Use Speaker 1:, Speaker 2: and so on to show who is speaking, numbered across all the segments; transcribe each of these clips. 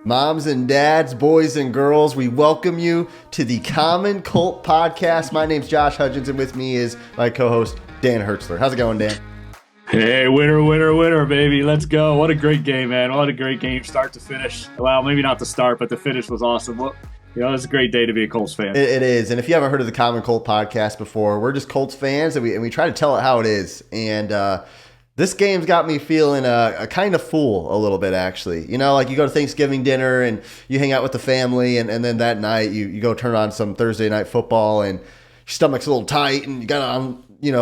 Speaker 1: Moms and dads, boys and girls, we welcome you to the Common Colt Podcast. My name's Josh Hudgens, and with me is my co-host, Dan Hertzler. How's it going, Dan?
Speaker 2: Hey, winner, baby. Let's go. What a great game, man. What a great game, start to finish. Well, maybe not the start, but the finish was awesome. Well, it's a great day to be a Colts fan.
Speaker 1: It is. And if you haven't heard of the Common Colt Podcast before, we're just Colts fans, and we try to tell it how it is. And this game's got me feeling a kind of full a little bit, actually. You know, like you go to Thanksgiving dinner and you hang out with the family, and then that night you go turn on some Thursday night football, and your stomach's a little tight, and you got to,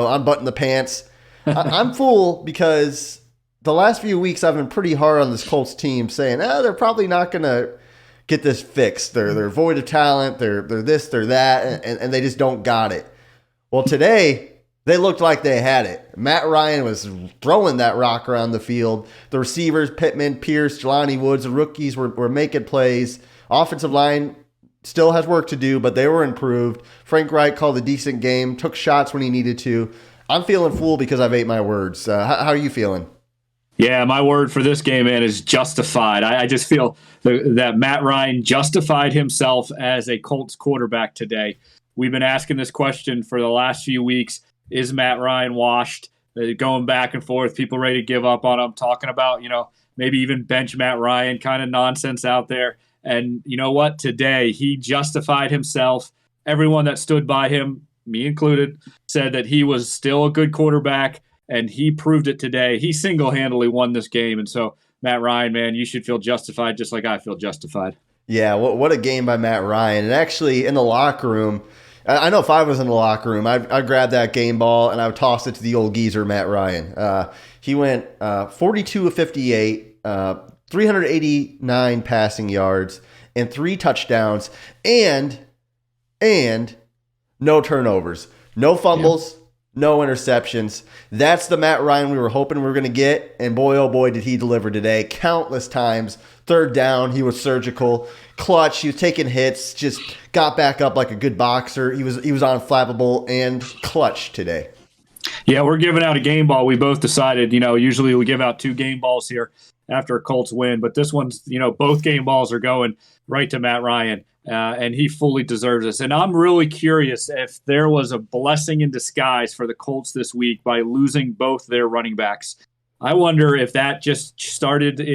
Speaker 1: unbutton the pants. I'm full because the last few weeks I've been pretty hard on this Colts team, saying, they're probably not going to get this fixed. They're void of talent. They're this, they're that, and they just don't got it. Well, today they looked like they had it. Matt Ryan was throwing that rock around the field. The receivers, Pittman, Pierce, Jelani Woods, the rookies were making plays. Offensive line still has work to do, but they were improved. Frank Reich called a decent game, took shots when he needed to. I'm feeling full because I've ate my words. How are you feeling?
Speaker 2: Yeah, my word for this game, man, is justified. I just feel that Matt Ryan justified himself as a Colts quarterback today. We've been asking this question for the last few weeks. Is Matt Ryan washed? Going back and forth, people ready to give up on him, talking about, maybe even bench Matt Ryan, kind of nonsense out there. And you know what? Today, he justified himself. Everyone that stood by him, me included, said that he was still a good quarterback, and he proved it today. He single-handedly won this game. And so, Matt Ryan, man, you should feel justified just like I feel justified.
Speaker 1: Yeah, what a game by Matt Ryan. And actually, in the locker room, I know if I was in the locker room, I'd grab that game ball and I would toss it to the old geezer, Matt Ryan. He went 42 of 58, 389 passing yards, and 3 touchdowns, and no turnovers, no fumbles, no interceptions. That's the Matt Ryan we were hoping we were going to get, and boy, oh boy, did he deliver today. Countless times, third down, he was surgical, clutch, he was taking hits, just got back up like a good boxer. He was unflappable and clutch today.
Speaker 2: Yeah, we're giving out a game ball. We both decided, usually we give out 2 game balls here after a Colts win, but this one's, both game balls are going right to Matt Ryan. And he fully deserves this. And I'm really curious if there was a blessing in disguise for the Colts this week by losing both their running backs. I wonder if that just started,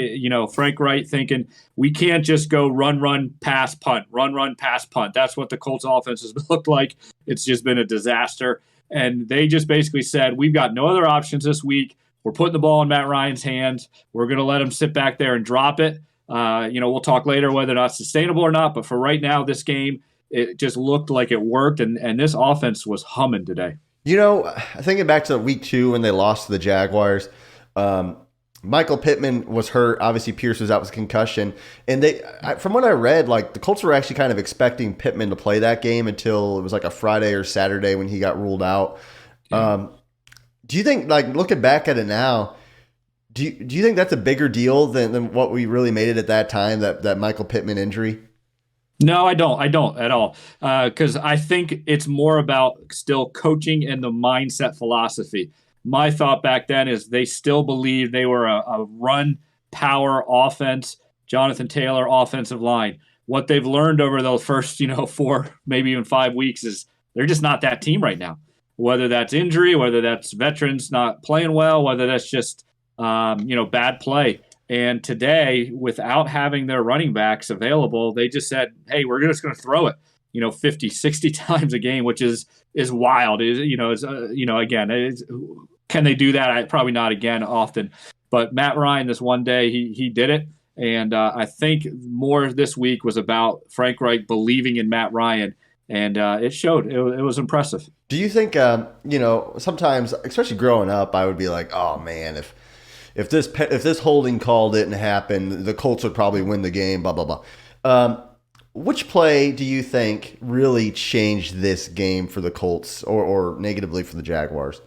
Speaker 2: Frank Reich thinking, we can't just go run, pass, punt, run, pass, punt. That's what the Colts offense has looked like. It's just been a disaster. And they just basically said, we've got no other options this week. We're putting the ball in Matt Ryan's hands. We're going to let him sit back there and drop it. We'll talk later whether or not it's sustainable or not. But for right now, this game, it just looked like it worked. And this offense was humming today.
Speaker 1: Thinking back to week 2 when they lost to the Jaguars, Michael Pittman was hurt. Obviously, Pierce was out with concussion. And from what I read, the Colts were actually kind of expecting Pittman to play that game until it was like a Friday or Saturday when he got ruled out. Yeah. Do you think, looking back at it now, do you think that's a bigger deal than what we really made it at that time, that Michael Pittman injury?
Speaker 2: No, I don't at all. Because I think it's more about still coaching and the mindset philosophy. My thought back then is they still believed they were a run power offense, Jonathan Taylor offensive line. What they've learned over the first, 4, maybe even 5 weeks is they're just not that team right now. Whether that's injury, whether that's veterans not playing well, whether that's just bad play. And today, without having their running backs available, they just said, hey, we're just going to throw it, 50, 60 times a game, which is wild. Again, can they do that? Probably not again often. But Matt Ryan, this one day, he did it. And I think more this week was about Frank Reich believing in Matt Ryan. And it showed. It was impressive.
Speaker 1: Do you think, sometimes, especially growing up, I would be like, oh, man, if this holding call didn't happen, the Colts would probably win the game, blah, blah, blah. Which play do you think really changed this game for the Colts or negatively for the Jaguars?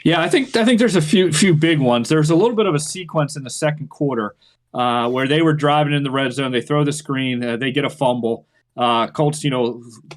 Speaker 2: Yeah, I think there's a few big ones. There's a little bit of a sequence in the second quarter where they were driving in the red zone. They throw the screen. They get a fumble. Colts,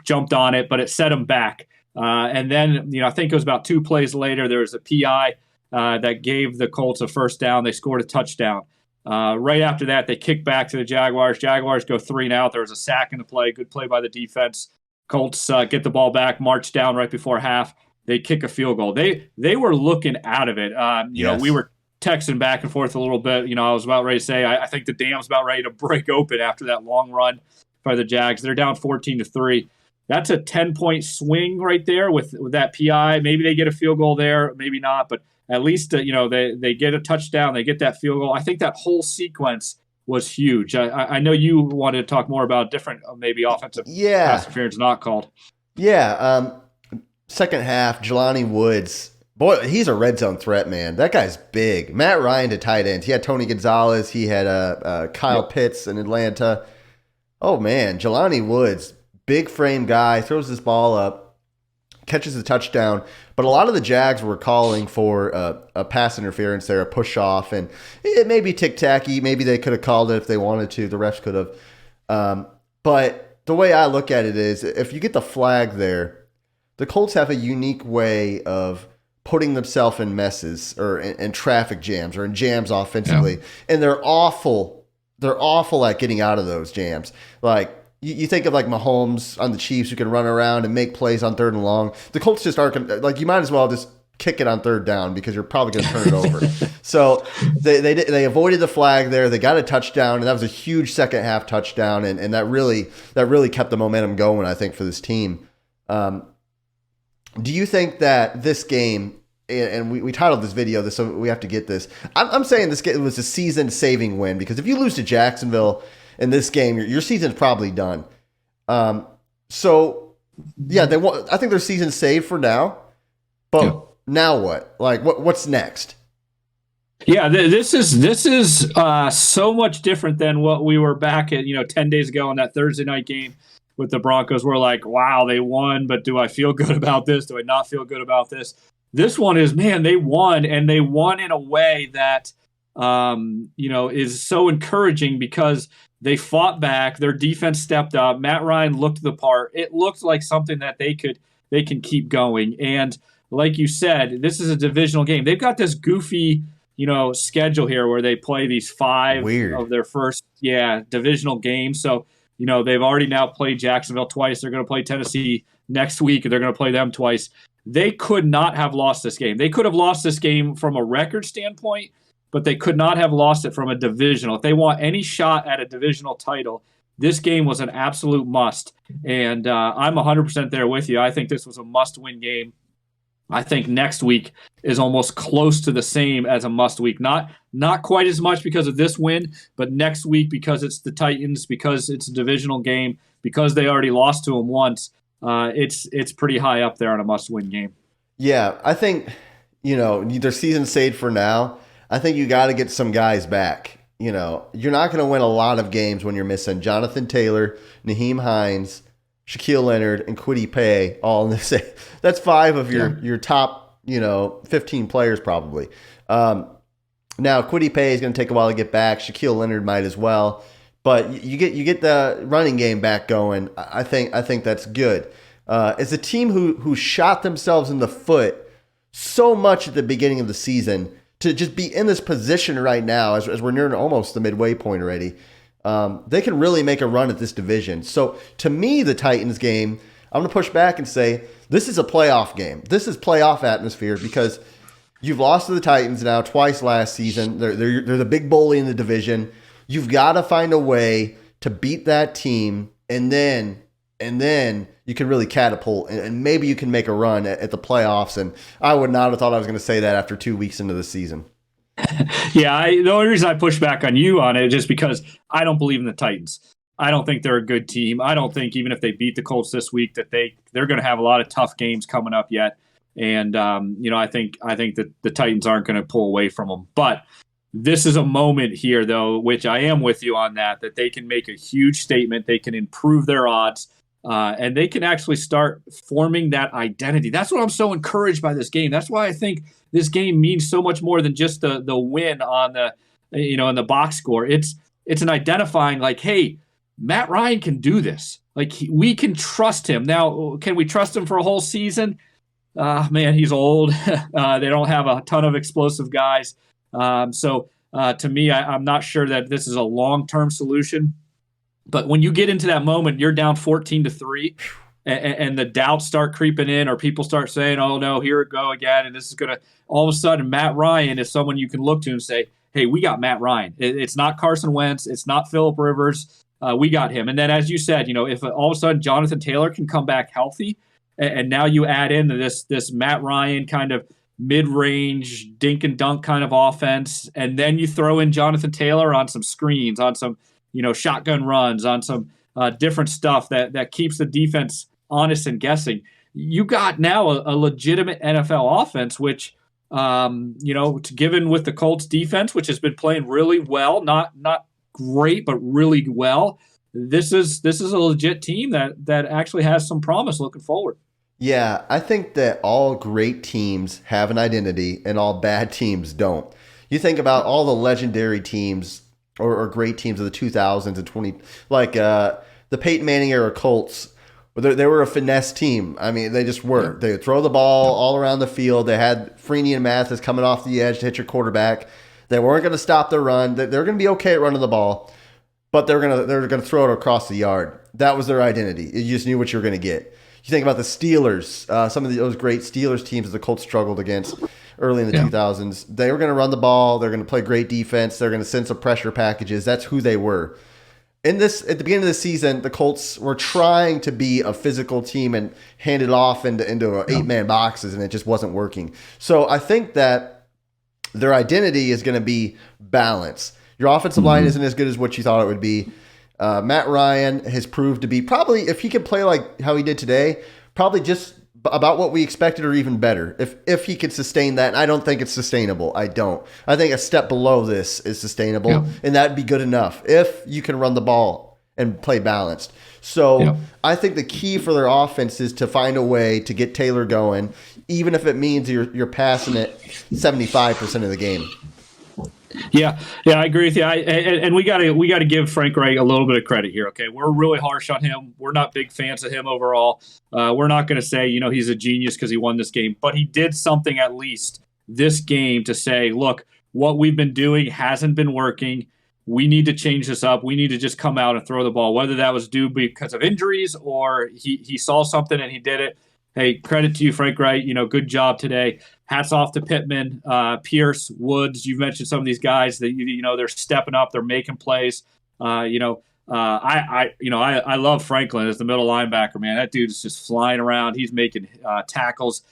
Speaker 2: jumped on it, but it set them back. And then, I think it was about 2 plays later, there was a PI that gave the Colts a first down. They scored a touchdown. Right after that, they kick back to the Jaguars. Jaguars go 3-and-out. There was a sack in the play. Good play by the defense. Colts get the ball back, march down right before half. They kick a field goal. They were looking out of it. You know, we were texting back and forth a little bit. You know, I was about ready to say I think the dam's about ready to break open after that long run by the Jags. They're down 14-3. That's a 10-point swing right there with that PI. Maybe they get a field goal there, maybe not, but at least you know they get a touchdown, they get that field goal. I think that whole sequence was huge. I know you wanted to talk more about different maybe offensive pass interference not called.
Speaker 1: Yeah, second half, Jelani Woods. Boy, he's a red zone threat, man. That guy's big. Matt Ryan to tight end. He had Tony Gonzalez. He had Kyle Pitts in Atlanta. Oh, man. Jelani Woods, big frame guy, throws this ball up, catches a touchdown. But a lot of the Jags were calling for a pass interference there, a push off. And it may be tic-tacky. Maybe they could have called it if they wanted to. The refs could have. But the way I look at it is if you get the flag there, the Colts have a unique way of putting themselves in messes or in traffic jams or in jams offensively. Yeah. And they're awful at getting out of those jams. Like you think of like Mahomes on the Chiefs who can run around and make plays on 3rd and long. The Colts just aren't like, you might as well just kick it on 3rd down because you're probably going to turn it over. So they avoided the flag there. They got a touchdown, and that was a huge second half touchdown. And that really kept the momentum going, I think, for this team. Do you think that this game, and we titled this video this, so we have to get this. I'm saying this game was a season-saving win because if you lose to Jacksonville in this game, your season's probably done. So, yeah, I think their season's saved for now. But now what? Like, what's next?
Speaker 2: Yeah, this is so much different than what we were back at 10 days ago on that Thursday night game with the Broncos. We're like, wow, they won, but do I feel good about this? Do I not feel good about this? This one is, man, they won, and they won in a way that, is so encouraging because they fought back. Their defense stepped up. Matt Ryan looked the part. It looked like something that they can keep going. And like you said, this is a divisional game. They've got this goofy, schedule here where they play these 5 of their first, divisional games. So, they've already now played Jacksonville twice. They're going to play Tennessee next week. They're going to play them twice. They could not have lost this game. They could have lost this game from a record standpoint, but they could not have lost it from a divisional. If they want any shot at a divisional title, this game was an absolute must. And I'm 100% there with you. I think this was a must-win game. I think next week is almost close to the same as a must week. Not quite as much because of this win, but next week because it's the Titans, because it's a divisional game, because they already lost to them once. It's pretty high up there on a must-win game.
Speaker 1: Yeah, I think their season's saved for now. I think you got to get some guys back. You're not going to win a lot of games when you're missing Jonathan Taylor, Naheem Hines, Shaquille Leonard, and Kwity Paye all in the same. That's 5 of your top 15 players probably. Now Kwity Paye is going to take a while to get back. Shaquille Leonard might as well. But you get the running game back going. I think that's good. As a team who shot themselves in the foot so much at the beginning of the season to just be in this position right now, as we're nearing almost the midway point already, they can really make a run at this division. So to me, the Titans game, I'm going to push back and say this is a playoff game. This is playoff atmosphere because you've lost to the Titans now twice last season. They're the big bully in the division. You've got to find a way to beat that team, and then you can really catapult, and maybe you can make a run at the playoffs. And I would not have thought I was going to say that after 2 weeks into the season.
Speaker 2: Yeah, the only reason I push back on you on it is just because I don't believe in the Titans. I don't think they're a good team. I don't think even if they beat the Colts this week that they're going to have a lot of tough games coming up yet. And I think that the Titans aren't going to pull away from them. But this is a moment here, though, which I am with you on that they can make a huge statement. They can improve their odds, and they can actually start forming that identity. That's what I'm so encouraged by this game. That's why I think this game means so much more than just the win on the in the box score. It's an identifying like, hey, Matt Ryan can do this. Like we can trust him. Now, can we trust him for a whole season? Man, he's old. They don't have a ton of explosive guys. So To me, I'm not sure that this is a long-term solution. But when you get into that moment, you're down 14-3, and the doubts start creeping in, or people start saying, "Oh no, here it go again," and this is gonna. All of a sudden, Matt Ryan is someone you can look to and say, "Hey, we got Matt Ryan. It's not Carson Wentz. It's not Phillip Rivers. We got him." And then, as you said, if all of a sudden Jonathan Taylor can come back healthy, and now you add in this Matt Ryan kind of mid-range dink and dunk kind of offense, and then you throw in Jonathan Taylor on some screens, on some shotgun runs, on some different stuff that keeps the defense honest and guessing. You got now a legitimate NFL offense, which given with the Colts defense, which has been playing really well, not great, but really well. This is a legit team that actually has some promise looking forward.
Speaker 1: Yeah, I think that all great teams have an identity and all bad teams don't. You think about all the legendary teams or great teams of the 2000s and 20, like the Peyton Manning era Colts. They were a finesse team. I mean, they just were. They would throw the ball all around the field. They had Freeney and Mathis coming off the edge to hit your quarterback. They weren't going to stop their run. They were going to be okay at running the ball, but they were going to throw it across the yard. That was their identity. You just knew what you were going to get. You think about the Steelers, some of those great Steelers teams that the Colts struggled against early in the 2000s. They were going to run the ball. They're going to play great defense. They're going to send some pressure packages. That's who they were. At the beginning of the season, the Colts were trying to be a physical team and hand it off into 8-man boxes, and it just wasn't working. So I think that their identity is going to be balance. Your offensive line isn't as good as what you thought it would be. Matt Ryan has proved to be probably, if he could play like how he did today, probably just about what we expected or even better. If he could sustain that, and I don't think it's sustainable. I don't. I think a step below this is sustainable, and that'd be good enough if you can run the ball and play balanced. So I think the key for their offense is to find a way to get Taylor going, even if it means you're passing it 75% of the game.
Speaker 2: Yeah, I agree with you. And we got to give Frank Reich a little bit of credit here. Okay, we're really harsh on him. We're not big fans of him overall. We're not going to say he's a genius because he won this game, but he did something at least this game to say, look, what we've been doing hasn't been working. We need to change this up. We need to just come out and throw the ball, whether that was due because of injuries or he saw something and he did it. Hey, credit to you, Frank Reich. Good job today. Hats off to Pittman, Pierce, Woods. You've mentioned some of these guys that they're stepping up, they're making plays. I love Franklin as the middle linebacker. Man, that dude is just flying around. He's making tackles,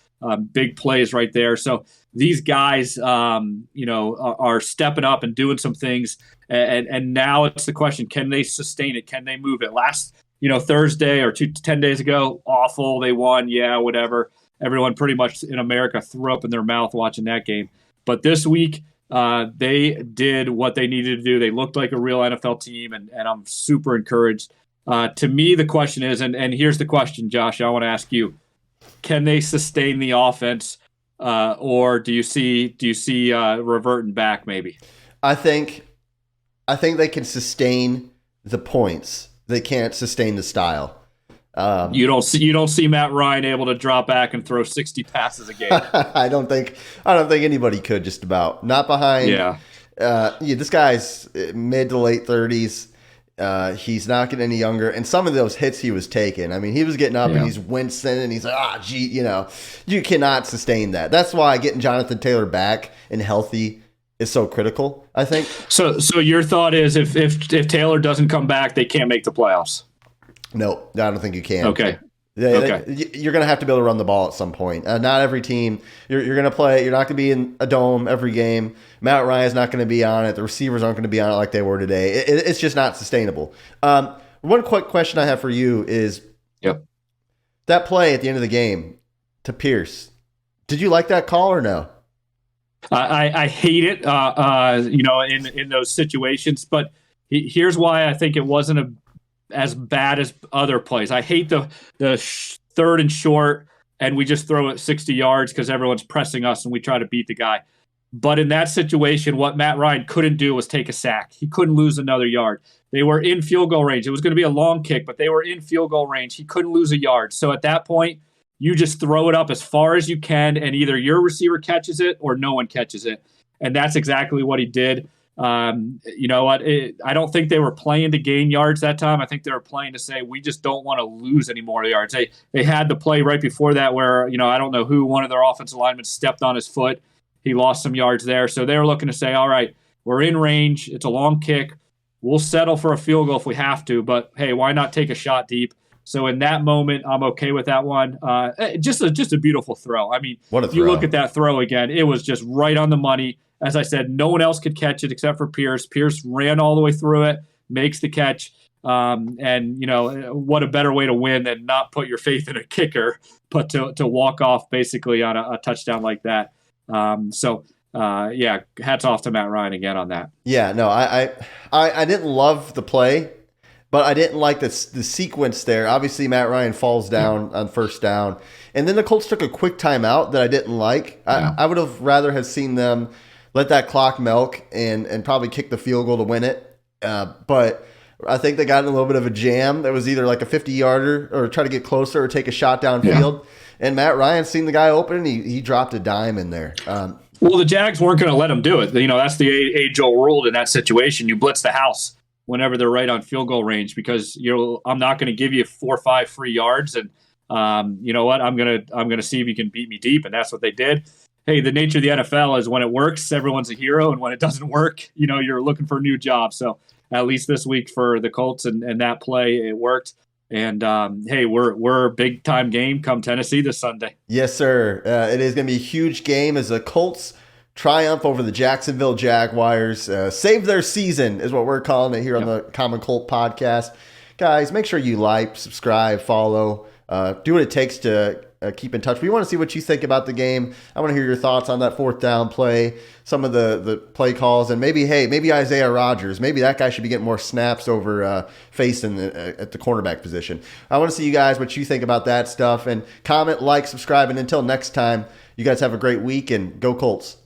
Speaker 2: big plays right there. So these guys, are stepping up and doing some things. And now it's the question: can they sustain it? Can they move it? Last Thursday or 10 days ago, awful. They won. Yeah, whatever. Everyone pretty much in America threw up in their mouth watching that game. But this week, they did what they needed to do. They looked like a real NFL team, and I'm super encouraged. To me, the question is, and here's the question, Josh, I want to ask you: can they sustain the offense, or do you see reverting back maybe?
Speaker 1: I think they can sustain the points. They can't sustain the style.
Speaker 2: You don't see Matt Ryan able to drop back and throw 60 passes a game.
Speaker 1: I don't think anybody could, just about. Not behind.
Speaker 2: Yeah.
Speaker 1: This guy's mid to late 30s. He's not getting any younger. And some of those hits he was taking, I mean, he was getting up and he's wincing and he's like, you cannot sustain that. That's why getting Jonathan Taylor back and healthy is so critical, I think.
Speaker 2: So your thought is if Taylor doesn't come back, they can't make the playoffs?
Speaker 1: No, I don't think you can.
Speaker 2: Okay.
Speaker 1: You're going to have to be able to run the ball at some point. Not every team. You're going to play. You're not going to be in a dome every game. Matt Ryan's not going to be on it. The receivers aren't going to be on it like they were today. It's just not sustainable. One quick question I have for you is that play at the end of the game to Pierce. Did you like that call or no?
Speaker 2: I hate it, in those situations. But here's why I think it wasn't as bad as other plays. I hate the third and short, and we just throw it 60 yards because everyone's pressing us and we try to beat the guy. But in that situation, what Matt Ryan couldn't do was take a sack. He couldn't lose another yard. They were in field goal range. It was going to be a long kick, but they were in field goal range. He couldn't lose a yard. So at that point, you just throw it up as far as you can, and either your receiver catches it or no one catches it. And that's exactly what he did. You know what? I don't think they were playing to gain yards that time. I think they were playing to say, we just don't want to lose any more yards. They had the play right before that where, I don't know who, one of their offensive linemen stepped on his foot. He lost some yards there. So they were looking to say, all right, we're in range. It's a long kick. We'll settle for a field goal if we have to, but hey, why not take a shot deep? So in that moment, I'm okay with that one. Just a beautiful throw. I mean,
Speaker 1: what a throw.
Speaker 2: You look at that throw again, it was just right on the money. As I said, no one else could catch it except for Pierce. Pierce ran all the way through it, makes the catch. And, what a better way to win than not put your faith in a kicker, but to walk off basically on a touchdown like that. Hats off to Matt Ryan again on that.
Speaker 1: Yeah, no, I didn't love the play, but I didn't like the sequence there. Obviously, Matt Ryan falls down on first down, and then the Colts took a quick timeout that I didn't like. I would have rather have seen them let that clock milk and probably kick the field goal to win it. But I think they got in a little bit of a jam. That was either like a 50-yarder or try to get closer or take a shot downfield. Yeah. And Matt Ryan seen the guy open, and he dropped a dime in there.
Speaker 2: Well, the Jags weren't going to let him do it. That's the age-old rule in that situation. You blitz the house whenever they're right on field goal range because I'm not going to give you 4 or 5 free yards, and you know what? I'm gonna see if you can beat me deep, and that's what they did. Hey, the nature of the NFL is when it works, everyone's a hero, and when it doesn't work, you're looking for a new job. So at least this week for the Colts and that play, it worked. And hey, we're a big time game come Tennessee this Sunday.
Speaker 1: Yes, sir. It is going to be a huge game as the Colts triumph over the Jacksonville Jaguars. Save their season is what we're calling it here on the Common Colt Podcast. Guys, make sure you like, subscribe, follow, do what it takes to keep in touch. We want to see what you think about the game. I want to hear your thoughts on that fourth down play, some of the play calls, and maybe Isaiah Rodgers. Maybe that guy should be getting more snaps over facing at the cornerback position. I want to see you guys what you think about that stuff. And comment, like, subscribe, and until next time, you guys have a great week and go Colts.